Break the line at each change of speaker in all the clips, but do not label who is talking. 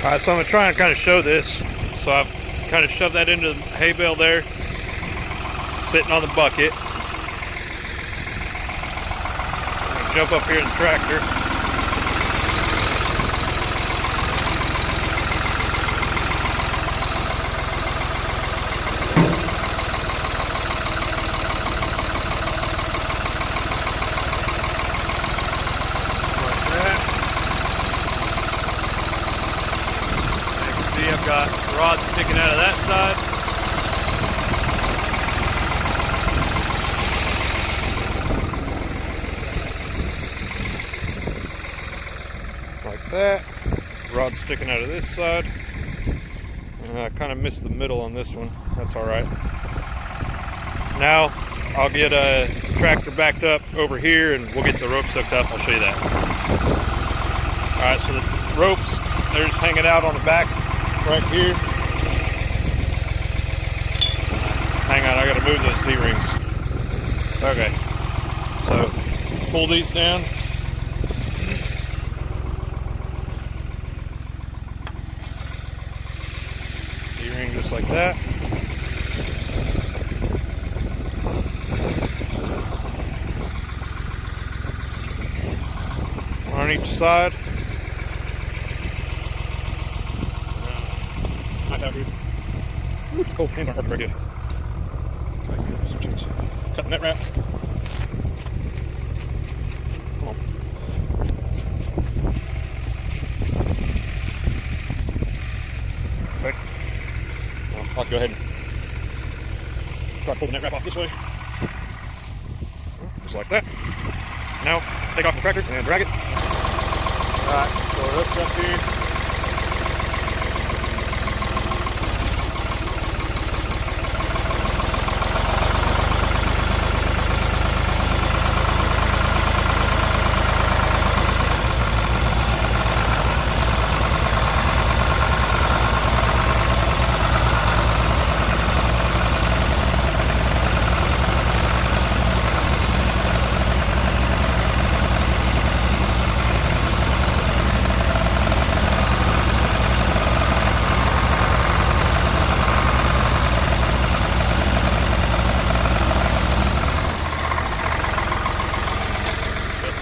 All right, so I'm gonna try and kind of show this. So I've kind of shoved that into the hay bale there, sitting on the bucket. I'm gonna jump up here in the tractor. I've got rods sticking out of that side. Like that. Rod sticking out of this side. I kind of missed the middle on this one. That's alright. So now I'll get a tractor backed up over here and we'll get the ropes hooked up. I'll show you that. Alright, so the ropes, they're just hanging out on the back. Right here. Hang on, I gotta move those D-rings. Okay. So, pull these down. D-ring just like that. One on each side. Ooh, it's cold. Hands aren't working very good. Okay, cut the net wrap. Come on. Okay. Well, I'll go ahead and try to pull the net wrap off this way. Just like that. Now, take off the tractor and drag it. Alright, so it hooks up here.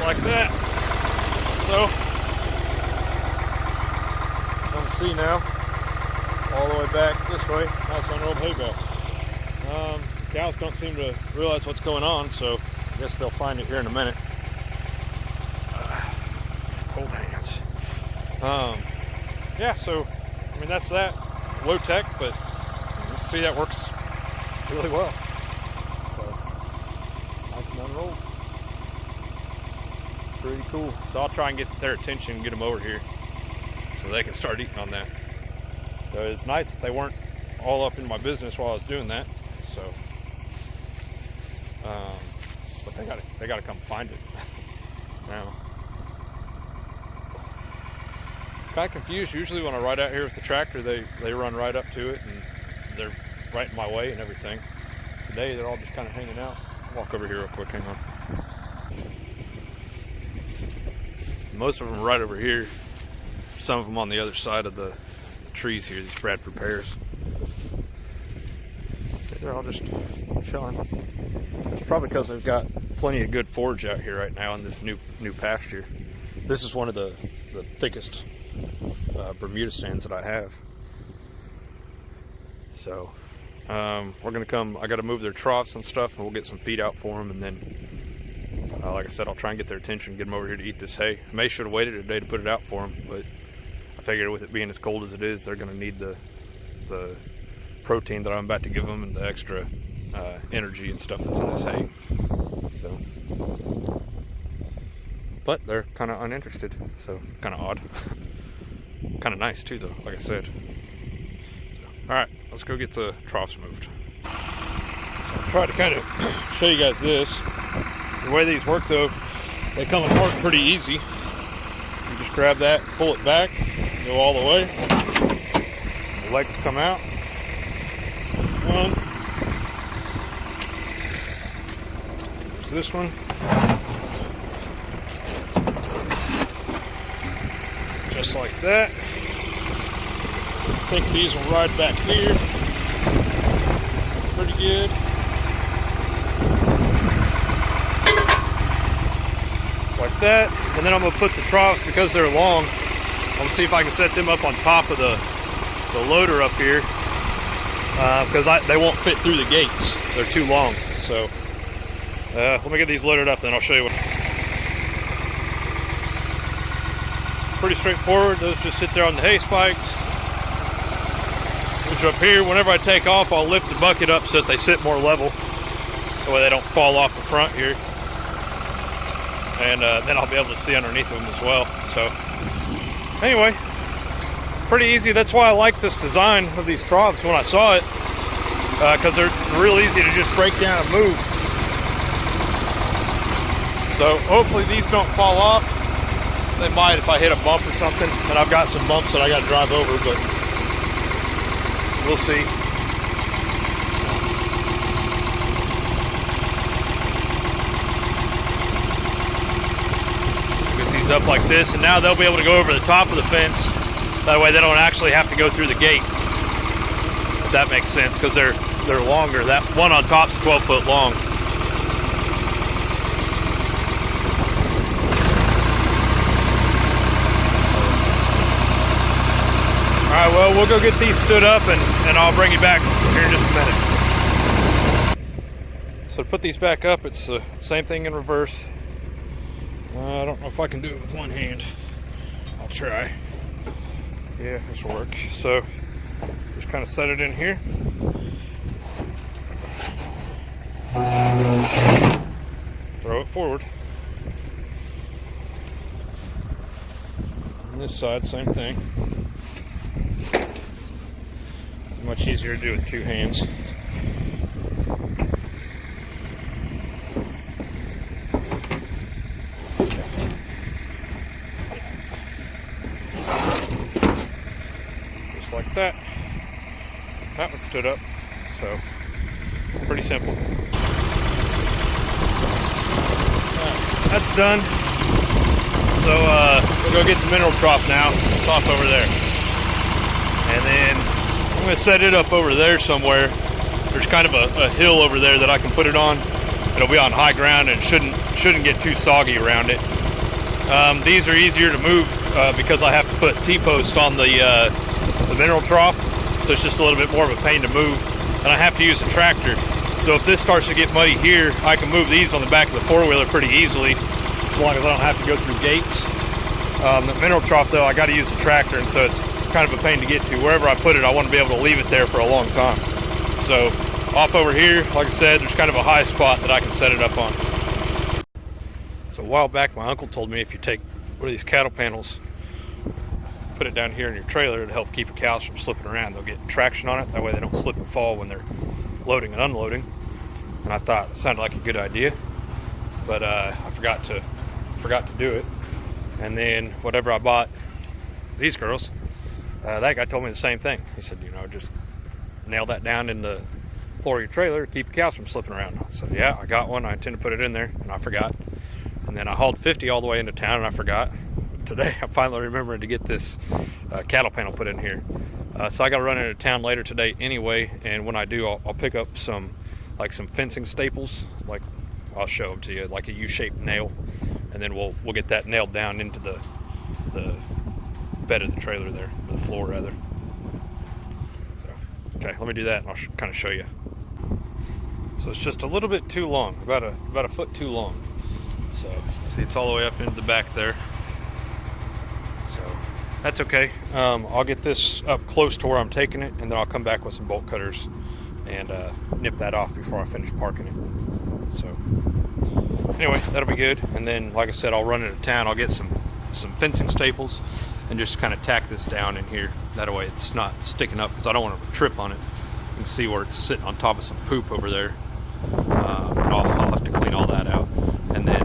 Like that. So, you can see now, all the way back this way, that's an old hay bale. Cows don't seem to realize what's going on, so I guess they'll find it here in a minute. Cold hands. Yeah, so, I mean, that's that. Low tech, but you can see that works really well. So, I can unroll. Pretty cool. So I'll try and get their attention and get them over here so they can start eating on that. So it's nice that they weren't all up in my business while I was doing that. So, but they gotta come find it now. Kind of confused. Usually when I ride out here with the tractor, they run right up to it and they're right in my way and everything. Today they're all just kind of hanging out. Walk over here real quick. Hang on. Most of them are right over here. Some of them on the other side of the trees here, these Bradford pears. They're all just chilling. It's probably because they've got plenty of good forage out here right now in this new pasture. This is one of the thickest Bermuda stands that I have. So we're gonna come. I got to move their troughs and stuff, and we'll get some feed out for them, and then. Like I said, I'll try and get their attention, get them over here to eat this hay. I may should have waited a day to put it out for them, but I figured with it being as cold as it is, they're going to need the protein that I'm about to give them and the extra energy and stuff that's in this hay. So, but they're kind of uninterested, so kind of odd. Kind of nice too, though, like I said. So, all right, let's go get the troughs moved. So I'll try to kind of show you guys this. The way these work, though, they come apart pretty easy. You just grab that, pull it back, go all the way. The legs come out. One. There's this one. Just like that. I think these will ride back here pretty good. Like that. And then I'm going to put the troughs, because they're long, I'm going to see if I can set them up on top of the loader up here, because they won't fit through the gates. They're too long. So let me get these loaded up, then I'll show you what. Pretty straightforward. Those just sit there on the hay spikes. Which up here, whenever I take off, I'll lift the bucket up so that they sit more level. That way they don't fall off the front here. And then I'll be able to see underneath them as well. So anyway, pretty easy. That's why I like this design of these troughs when I saw it, because they're real easy to just break down and move. So hopefully these don't fall off. They might if I hit a bump or something, and I've got some bumps that I got to drive over, but we'll see. Get these up like this, and now they'll be able to go over the top of the fence. That way they don't actually have to go through the gate. If that makes sense, because they're longer. That one on top's 12 foot long. All right, well, we'll go get these stood up, and I'll bring you back here in just a minute. So to put these back up, it's the same thing in reverse. I don't know if I can do it with one hand. I'll try. Yeah, this will work. So just kind of set it in here. Throw it forward. On this side, same thing. Much easier to do with two hands. Just like that. That one stood up. So, pretty simple. That's done. So, we'll go get the mineral trough now. It's off over there. And then I'm going to set it up over there somewhere. There's kind of a hill over there that I can put it on. It'll be on high ground and shouldn't get too soggy around it. These are easier to move because I have to put T-posts on the mineral trough, so it's just a little bit more of a pain to move, and I have to use a tractor. So if this starts to get muddy here, I can move these on the back of the four-wheeler pretty easily, as long as I don't have to go through gates. The mineral trough, though, I got to use the tractor, and so it's kind of a pain to get to. Wherever I put it, I want to be able to leave it there for a long time. So off over here, like I said, there's kind of a high spot that I can set it up on. So a while back, my uncle told me if you take one of these cattle panels, put it down here in your trailer, it'll help keep your cows from slipping around. They'll get traction on it, that way they don't slip and fall when they're loading and unloading. And I thought it sounded like a good idea, but I forgot to do it. And then whatever I bought these girls, that guy told me the same thing. He said, you know, just nail that down in the floor of your trailer to keep your cows from slipping around. I said, yeah, I got one. I intend to put it in there, and I forgot. And then I hauled 50 all the way into town, and I forgot. Today, I finally remembered to get this cattle panel put in here. So I got to run into town later today anyway, and when I do, I'll pick up some fencing staples. Like, I'll show them to you, like a U-shaped nail, and then we'll get that nailed down into the bed of the trailer there, or the floor rather. So, okay, let me do that, and I'll kind of show you. So it's just a little bit too long, about a foot too long. So see, it's all the way up into the back there. So that's okay. I'll get this up close to where I'm taking it, and then I'll come back with some bolt cutters and nip that off before I finish parking it. So anyway, that'll be good. And then, like I said, I'll run into town. I'll get some fencing staples and just kind of tack this down in here. That way it's not sticking up, because I don't want to trip on it. You can see where it's sitting on top of some poop over there. And I'll have to clean all that out. And then,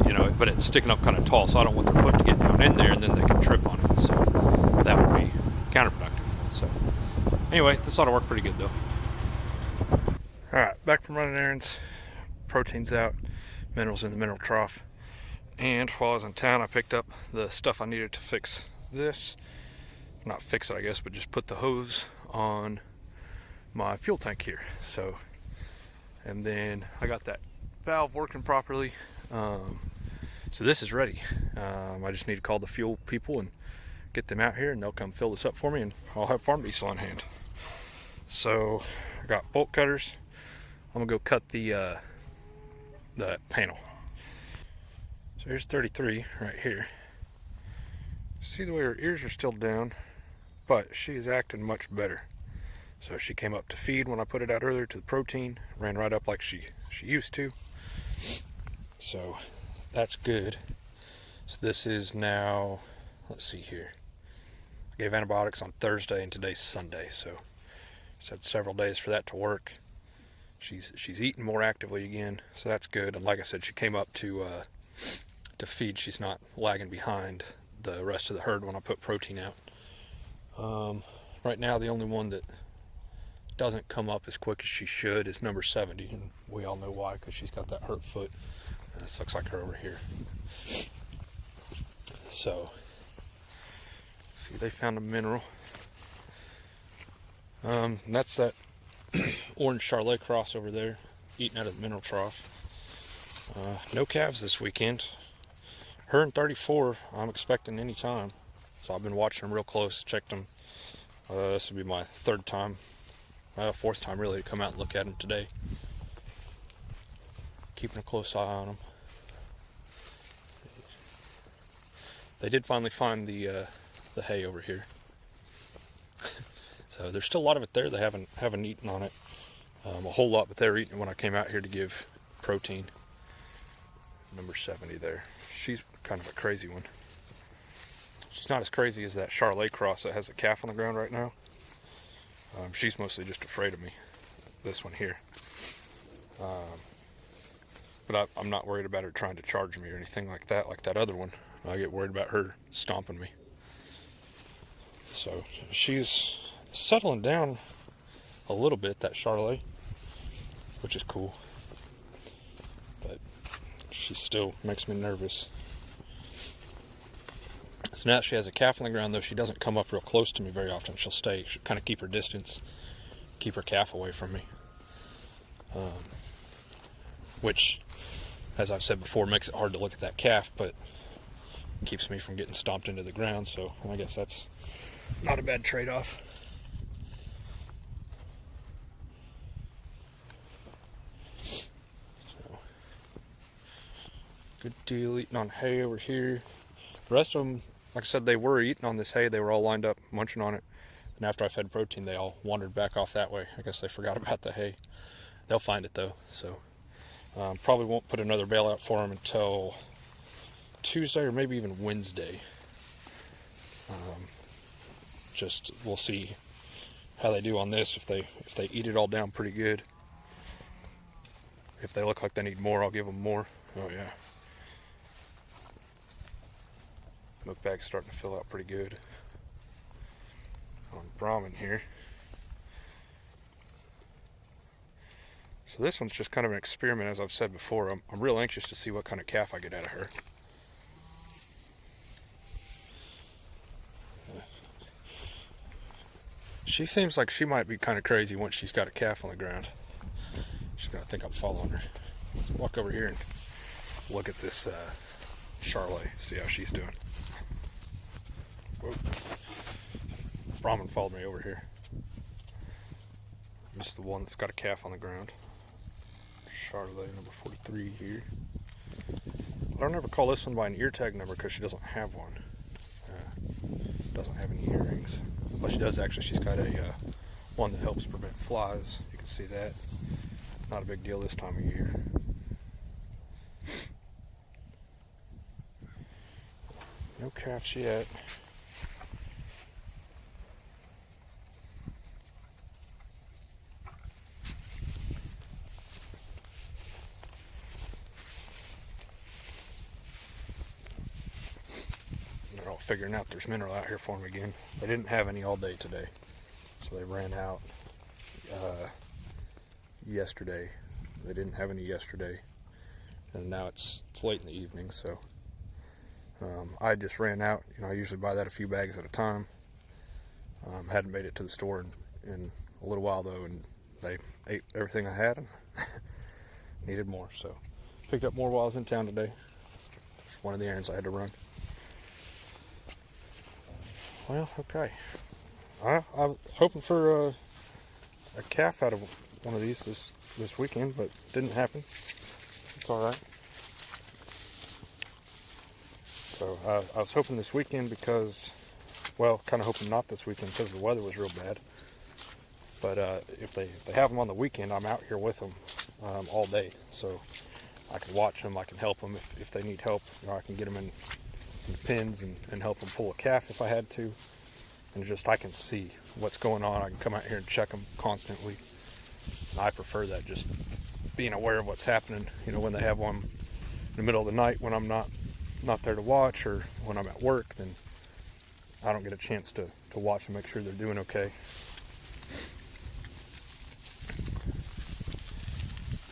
you know, but it's sticking up kind of tall, so I don't want their foot to get down in there and then they can trip on it. So that would be counterproductive. So anyway, this ought to work pretty good though. All right, back from running errands. Protein's out, minerals in the mineral trough. And while I was in town, I picked up the stuff I needed to fix this. not fix it, I guess, but just put the hose on my fuel tank here. So, and then I got that valve working properly. So this is ready. I just need to call the fuel people and get them out here, and they'll come fill this up for me, and I'll have farm diesel on hand. So I got bolt cutters. I'm gonna go cut the panel. So here's 33 right here. See the way her ears are still down, but she is acting much better. So she came up to feed when I put it out earlier to the protein, ran right up like she used to. So that's good. So this is now, let's see here. I gave antibiotics on Thursday and today's Sunday, so it's had several days for that to work. She's eating more actively again, so that's good. And like I said, she came up to feed. She's not lagging behind the rest of the herd when I put protein out. Right now, the only one that doesn't come up as quick as she should is number 70, and we all know why, because she's got that hurt foot. This looks like her over here. So, see, they found a mineral. That's that orange Charlet cross over there, eating out of the mineral trough. No calves this weekend. Her and 34, I'm expecting any time. So I've been watching them real close, checked them. This would be my fourth time really to come out and look at them today. Keeping a close eye on them. They did finally find the hay over here. So there's still a lot of it there. They haven't eaten on it a whole lot, but they were eating it when I came out here to give protein. Number 70 there. She's kind of a crazy one. She's not as crazy as that Charlet cross that has a calf on the ground right now. She's mostly just afraid of me. This one here. But I'm not worried about her trying to charge me or anything like that other one. I get worried about her stomping me. So she's settling down a little bit, that Charlet, which is cool. But she still makes me nervous. So now she has a calf on the ground, though she doesn't come up real close to me very often. She'll kind of keep her distance, keep her calf away from me. Which, as I've said before, makes it hard to look at that calf, but keeps me from getting stomped into the ground, so I guess that's not a bad trade-off. So, good deal eating on hay over here. The rest of them, like I said, they were eating on this hay. They were all lined up munching on it, and after I fed protein, they all wandered back off that way. I guess they forgot about the hay. They'll find it though, so probably won't put another bale out for them until Tuesday or maybe even Wednesday. Just we'll see how they do on this. If they eat it all down pretty good. If they look like they need more, I'll give them more. Oh yeah. Milk bag's starting to fill out pretty good on Brahmin here. So this one's just kind of an experiment, as I've said before. I'm real anxious to see what kind of calf I get out of her. She seems like she might be kind of crazy once she's got a calf on the ground. She's gonna think I'm following her. Let's walk over here and look at this Charlet, see how she's doing. Whoa. Brahmin followed me over here. This is the one that's got a calf on the ground. Charlet number 43 here. I don't ever call this one by an ear tag number because she doesn't have one. Doesn't have any earrings. Well, she does actually. She's got a one that helps prevent flies. You can see that. Not a big deal this time of year. No calves yet. They're all figuring out there's mineral out here for them again. They didn't have any all day today, so they ran out yesterday. They didn't have any yesterday, and now it's late in the evening, so I just ran out. I usually buy that a few bags at a time, Hadn't made it to the store in a little while though, and they ate everything I had and needed more. So picked up more while I was in town today. One of the errands I had to run. Well, okay. I was hoping for a calf out of one of these this weekend, but didn't happen. It's all right. So I was hoping this weekend because, well, kind of hoping not this weekend because the weather was real bad. But if they have them on the weekend, I'm out here with them all day. So I can watch them, I can help them if they need help. You know, I can get them in pens and help them pull a calf if I had to. And just I can see what's going on. I can come out here and check them constantly. And I prefer that, just being aware of what's happening. You know, when they have one in the middle of the night when I'm not there to watch, or when I'm at work, then I don't get a chance to watch and make sure they're doing okay.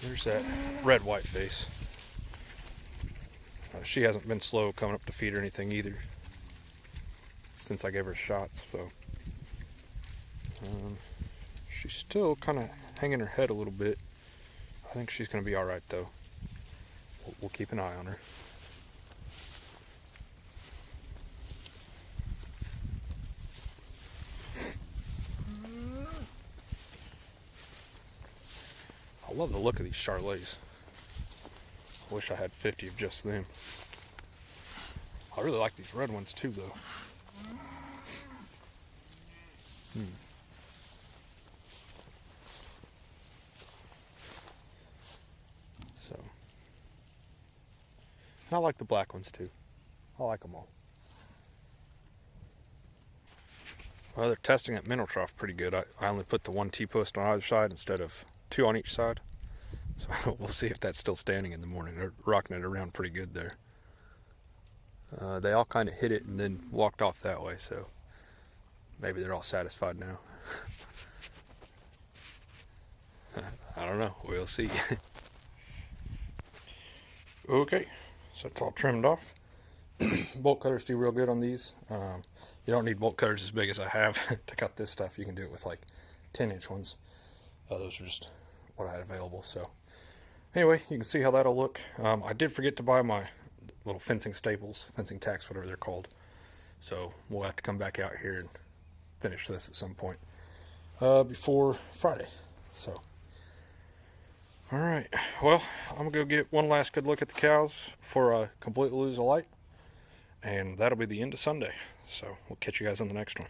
There's that red white face. She hasn't been slow coming up to feed or anything either since I gave her shots, so she's still kind of hanging her head a little bit. I think she's going to be all right though. We'll keep an eye on her. I love the look of these Charolais. I wish I had 50 of just them. I really like these red ones too though. So, and I like the black ones too. I like them all. Well, they're testing at mineral trough pretty good. I only put the one T-post on either side instead of two on each side. So we'll see if that's still standing in the morning. They're rocking it around pretty good there. They all kind of hit it and then walked off that way, so maybe they're all satisfied now. I don't know. We'll see. Okay, so it's all trimmed off. Bolt cutters do real good on these. You don't need bolt cutters as big as I have to cut this stuff. You can do it with like 10-inch ones. Those are just what I had available. So anyway, you can see how that'll look. I did forget to buy my little fencing staples, fencing tacks, whatever they're called. So we'll have to come back out here and finish this at some point before Friday. So, all right. Well, I'm gonna go get one last good look at the cows before I completely lose the light, and that'll be the end of Sunday. So we'll catch you guys on the next one.